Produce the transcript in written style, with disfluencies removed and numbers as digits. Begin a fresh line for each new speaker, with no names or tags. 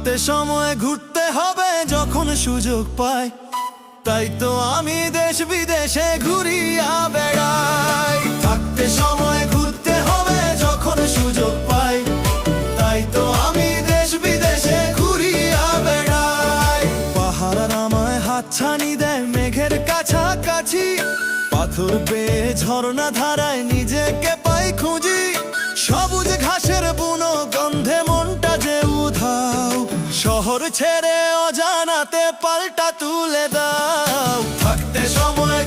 থাকতে সময় ঘুরতে হবে যখন সুযোগ পাই, তাই তো আমি দেশ বিদেশে ঘুরিয়া বেড়াই। থাকতে সময় ঘুরতে হবে যখন সুযোগ পাই, তাই তো আমি দেশ বিদেশে ঘুরিয়া বেড়াই। পাহাড় আমায় হাতছানি দেয় মেঘের কাছাকাছি, পাথর বেয়ে ঝর্ণা ধারায় নিজেকে পাই খুঁজি। সবুজ ঘাসের বুনো গন্ধে মনটা যে উধাও, শহর ছেড়ে অজানাতে পাল্টা তুলে দাও। থাকতে সময়